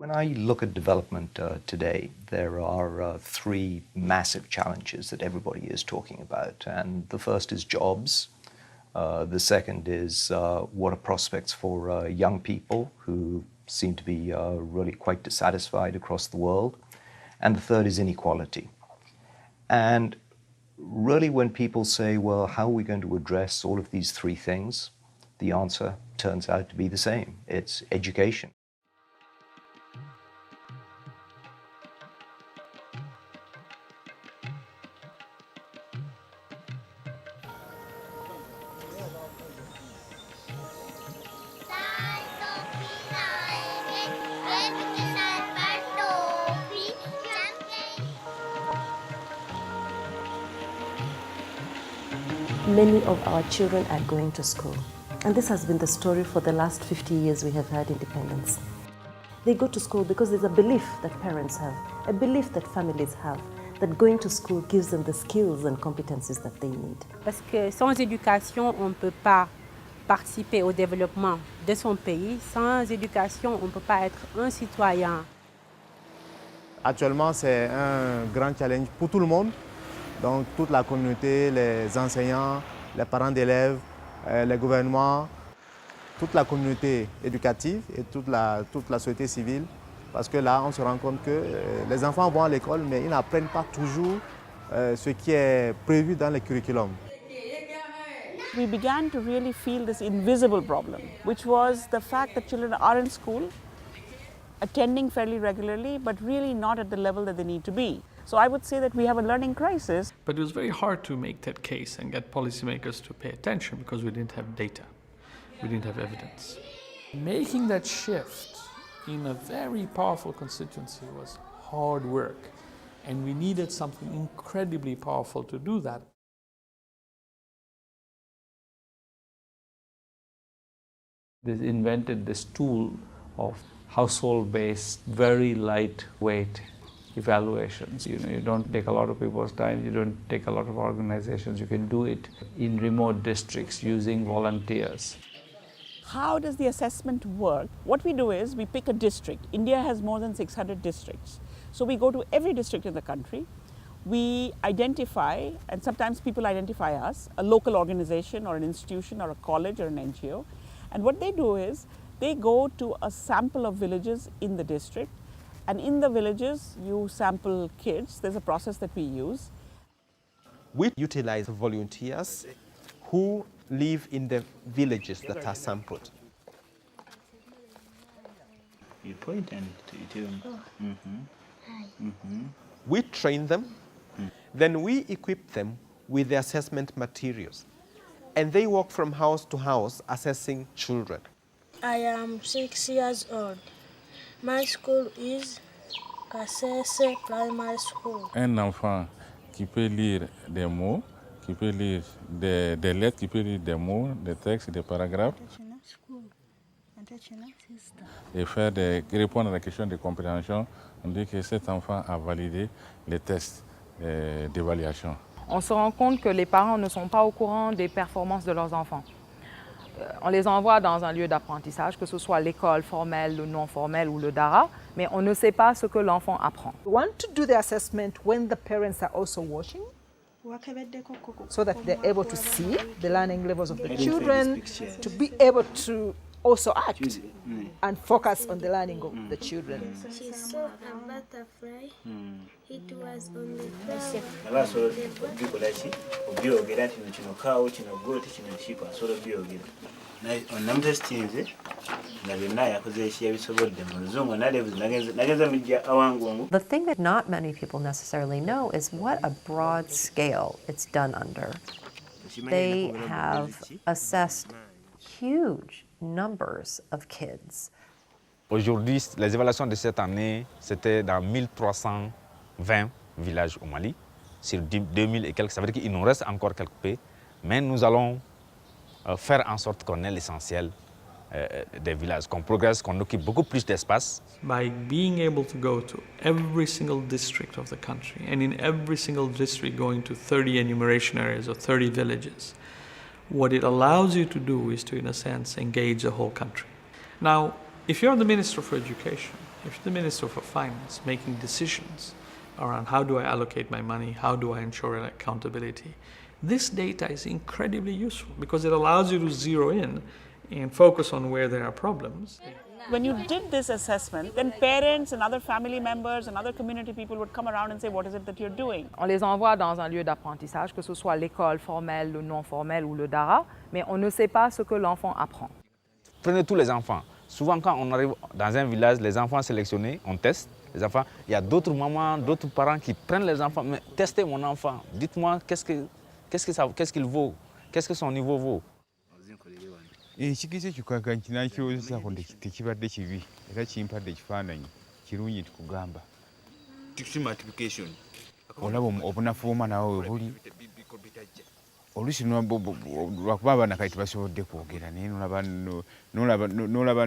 When I look at development today, there are three massive challenges that everybody is talking about. And the first is jobs. The second is what are prospects for young people who seem to be really quite dissatisfied across the world. And the third is inequality. And really, when people say, well, how are we going to address all of these three things? The answer turns out to be the same. It's education. Many of our children are going to school. And this has been the story for the last 50 years we have had independence. They go to school because there's a belief that parents have, a belief that families have, that going to school gives them the skills and competencies that they need. Parce que sans éducation, on ne peut pas participer au développement de son pays. Sans éducation, on ne peut pas être un citoyen. Actuellement, c'est un grand challenge pour tout le monde. Donc toute la communauté, les enseignants, les parents d'élèves, les gouvernements, toute la communauté éducative et toute la société civile. Parce que là, on se rend compte que les enfants vont à l'école, mais ils n'apprennent pas toujours ce qui est prévu dans le curriculum. We began to really feel this invisible problem, which was the fact that children are in school, attending fairly regularly, but really not at the level that they need to be. So I would say that we have a learning crisis. But it was very hard to make that case and get policymakers to pay attention because we didn't have data, we didn't have evidence. Making that shift in a very powerful constituency was hard work, and we needed something incredibly powerful to do that. They invented this tool of household-based, very lightweight evaluations. You don't take a lot of people's time, you don't take a lot of organizations, you can do it in remote districts using volunteers. How does the assessment work? What we do is we pick a district. India has more than 600 districts. So we go to every district in the country, we identify, and sometimes people identify us, a local organization or an institution or a college or an NGO. And what they do is they go to a sample of villages in the district. And in the villages, you sample kids. There's a process that we use. We utilize volunteers who live in the villages that are sampled. You point and you We train them, then we equip them with the assessment materials. And they walk from house to house assessing children. I am 6 years old. My school is Kasese Primary School. Un enfant qui peut lire des mots, qui peut lire des lettres, qui peut lire des mots, des textes, des paragraphes, et répondre à la question de compréhension, on dit que cet enfant a validé les tests d'évaluation. On se rend compte que les parents ne sont pas au courant des performances de leurs enfants. On les envoie dans un lieu d'apprentissage, que ce soit l'école formelle, le non formel ou le DARA, mais on ne sait pas ce que l'enfant apprend. We want to do the assessment when the parents are also watching, so that they're able to see the learning levels of the children, to be able to also act and focus on the learning of the children. She saw a butterfly. It was on the The thing that not many people necessarily know is what a broad scale it's done under. They have assessed huge numbers of kids. Aujourd'hui, les évaluations de cette année, c'était dans 1320 villages au Mali, sur 2000 et quelques. Ça veut dire qu'il nous reste encore quelques peu, mais nous allons faire en sorte qu'on ait l'essentiel des villages, qu'on progresse, qu'on occupe beaucoup plus d'espace. By being able to go to every single district of the country, and in every single district going to 30 enumeration areas or 30 villages, what it allows you to do is to, in a sense, engage the whole country. Now, if you're the Minister for Education, If the Minister for Finance making decisions around how do I allocate my money, how do I ensure accountability, this data is incredibly useful because it allows you to zero in and focus on where there are problems. When you did this assessment, then parents and other family members and other community people would come around and say, what is it that you're doing? On les envoie dans un lieu d'apprentissage, que ce soit l'école formelle, le non formel ou le DARA, mais on ne sait pas ce que l'enfant apprend. Prenez tous les enfants. Souvent, quand on arrive dans un village, les enfants sélectionnés, on teste les enfants. Il y a d'autres mamans, d'autres parents qui prennent les enfants. Mais testez mon enfant. Dites-moi qu'est-ce qu'il vaut, qu'est-ce que son niveau vaut. Ekigezo ekikwaga nti nakirowoozako tekibadde kibi era kimpadde ekifaananyi kirungi nti kugamba olaba obunafu bw'omwana wawe buli oluusi lwakuba abaana kati tebasobodde kwogera naye nolaba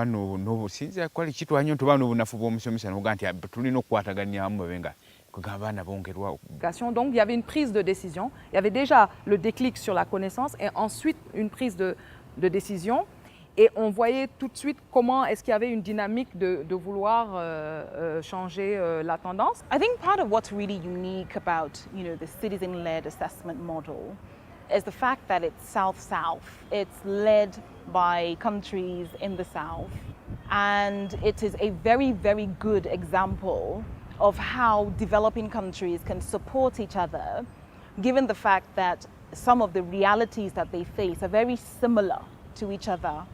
n'obusinzira kwali kitwanya nti oba n'obunafu bw'omusomesa noga nti tulina okukwataganyamu babe nga Donc il y avait une prise de décision, il y avait déjà le déclic sur la connaissance et ensuite une prise de décision et on voyait tout de suite comment est-ce qu'il y avait une dynamique de vouloir changer la tendance. I think part of what's really unique about the citizen-led assessment model is the fact that it's South-South. It's led by countries in the South and it is a very, very good example of how developing countries can support each other, given the fact that some of the realities that they face are very similar to each other.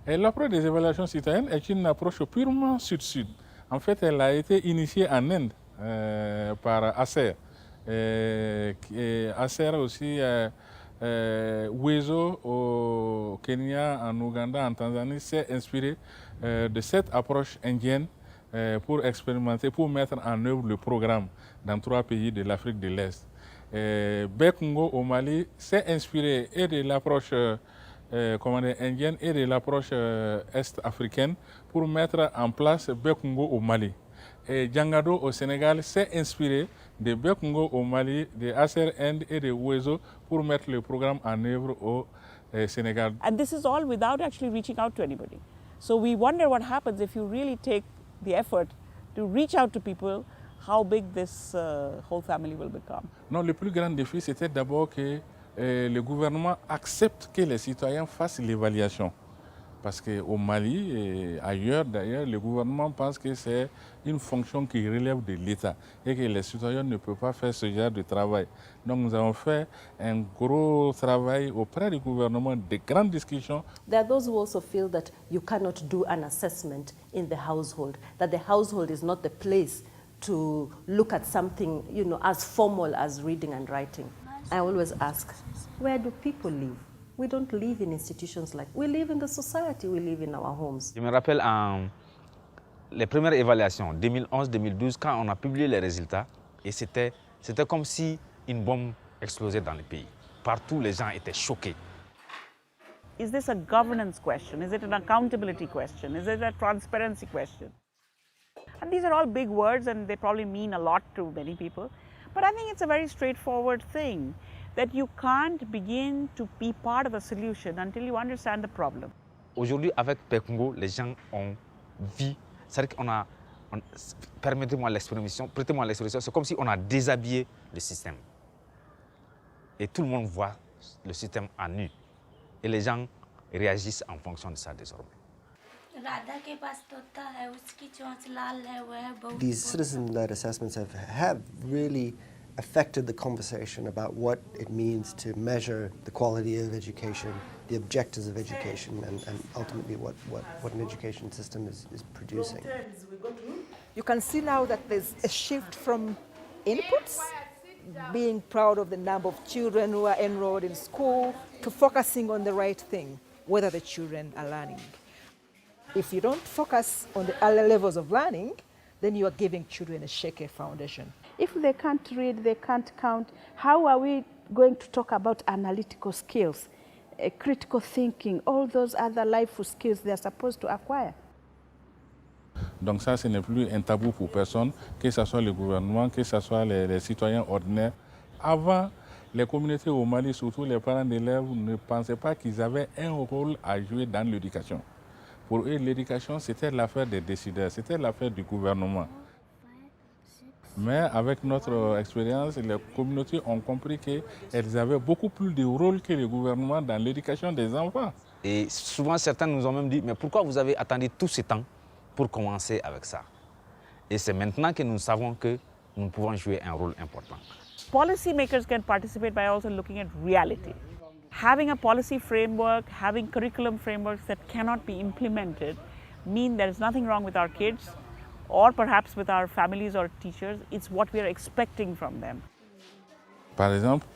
L'approche des évaluations citoyennes est une approche purement sud-sud. En fait, elle a été initiée en Inde par ACER. ACER aussi, WESO au Kenya, en Ouganda, en Tanzanie, s'est inspiré de cette approche indienne pour expérimenter, pour mettre en œuvre le programme dans 3 pays de l'Afrique de l'Est. Bekongo au Mali s'est inspiré et de l'approche indienne et de l'approche est-africaine pour mettre en place Bekongo au Mali. Et Djangado au Sénégal s'est inspiré de Bekongo au Mali, de ACER Inde et de WESO pour mettre le programme en œuvre au Sénégal. And this is all without actually reaching out to anybody. So we wonder what happens if you really take the effort to reach out to people, how big this whole family will become. Non, le plus grand défi, c'était d'abord que le gouvernement accepte que les citoyens fassent l'évaluation. Parce qu'au Mali et ailleurs, d'ailleurs, le gouvernement pense que c'est une fonction qui relève de l'État et que les citoyens ne peuvent pas faire ce genre de travail. Donc nous avons fait un gros travail auprès du gouvernement, de grandes discussions. There are those who also feel that you cannot do an assessment in the household, that the household is not the place to look at something, as formal as reading and writing. I always ask, where do people live? We don't live in institutions we live in the society, we live in our homes. Je me rappelle les premières évaluations, 2011-2012, quand on a publié les résultats, et c'était comme si une bombe explosait dans le pays. Partout, les gens étaient choqués. Is this a governance question? Is it an accountability question? Is it a transparency question? And these are all big words and they probably mean a lot to many people. But I think it's a very straightforward thing that you can't begin to be part of the solution until you understand the problem. Aujourd'hui, avec Bekongo, les gens ont vu, c'est-à-dire qu'on a, permettez-moi l'expression, prêtez-moi l'expression, c'est comme si on a déshabillé le système. Et tout le monde voit le système à nu. Et les gens réagissent en fonction de ça désormais. These citizen-led assessments have really affected the conversation about what it means to measure the quality of education, the objectives of education, and ultimately what an education system is producing. You can see now that there's a shift from inputs, being proud of the number of children who are enrolled in school, to focusing on the right thing, whether the children are learning. If you don't focus on the early levels of learning, then you are giving children a shaky foundation. If they can't read, they can't count, how are we going to talk about analytical skills, critical thinking, all those other life skills they are supposed to acquire? Donc ça, ce n'est plus un tabou pour personne, que ce soit le gouvernement, que ce soit les citoyens ordinaires. Avant, les communautés au Mali, surtout les parents d'élèves, ne pensaient pas qu'ils avaient un rôle à jouer dans l'éducation. Pour eux, l'éducation, c'était l'affaire des décideurs, c'était l'affaire du gouvernement. Mais avec notre expérience, les communautés ont compris qu'elles avaient beaucoup plus de rôle que le gouvernement dans l'éducation des enfants. Et souvent, certains nous ont même dit, mais pourquoi vous avez attendu tout ce temps pour commencer avec ça? Et c'est maintenant que nous savons que nous pouvons jouer un rôle important. Policymakers can participate by also looking at reality. Having a policy framework, having curriculum frameworks that cannot be implemented mean there is nothing wrong with our kids or perhaps with our families or teachers. It's what we are expecting from them. Par exemple,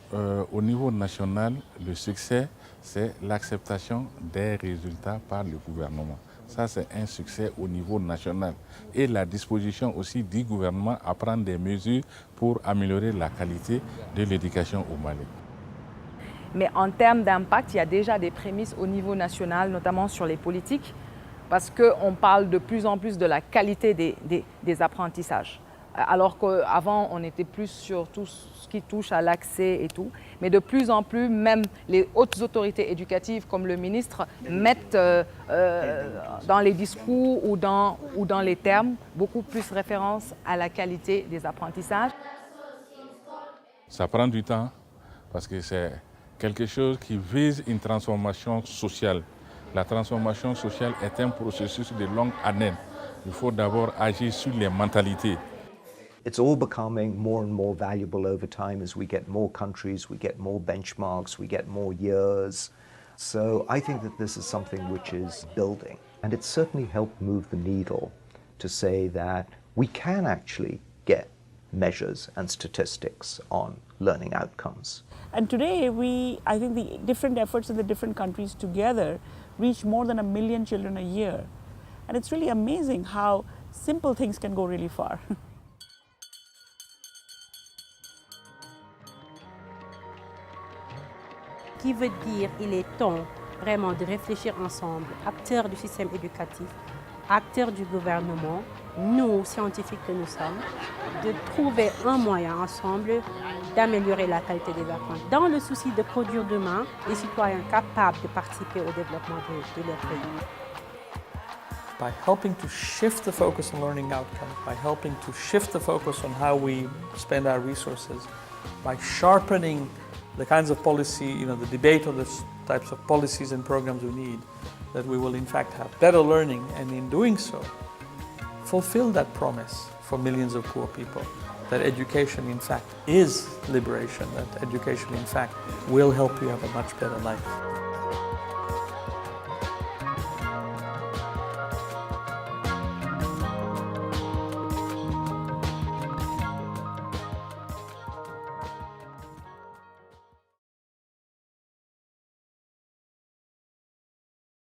au niveau national, le succès, c'est l'acceptation des résultats par le gouvernement. Ça, c'est un succès au niveau national. Et la disposition aussi du gouvernement à prendre des mesures pour améliorer la qualité de l'éducation au Mali. Mais en termes d'impact, il y a déjà des prémices au niveau national, notamment sur les politiques, parce qu'on parle de plus en plus de la qualité des apprentissages. Alors qu'avant, on était plus sur tout ce qui touche à l'accès et tout. Mais de plus en plus, même les hautes autorités éducatives comme le ministre mettent dans les discours ou dans les termes beaucoup plus référence à la qualité des apprentissages. Ça prend du temps parce que c'est quelque chose qui vise une transformation sociale. La transformation sociale est un processus de longue haleine. Il faut d'abord agir sur les mentalités. It's all becoming more and more valuable over time as we get more countries, we get more benchmarks, we get more years. So I think that this is something which is building. And it's certainly helped move the needle to say that we can actually get measures and statistics on learning outcomes. And today, I think the different efforts in the different countries together reach more than 1 million children a year. And it's really amazing how simple things can go really far. Qui veut dire il est temps vraiment de réfléchir ensemble, acteurs du système éducatif, acteurs du gouvernement, nous, scientifiques que nous sommes, de trouver un moyen ensemble d'améliorer la qualité des apprentissages, dans le souci de produire demain des citoyens capables de participer au développement de leur pays. By helping to shift the focus on learning outcomes, by helping to shift the focus on how we spend our resources, by sharpening the kinds of policy, the debate on the types of policies and programs we need, that we will in fact have better learning, and in doing so, fulfill that promise for millions of poor people, that education in fact is liberation, that education in fact will help you have a much better life.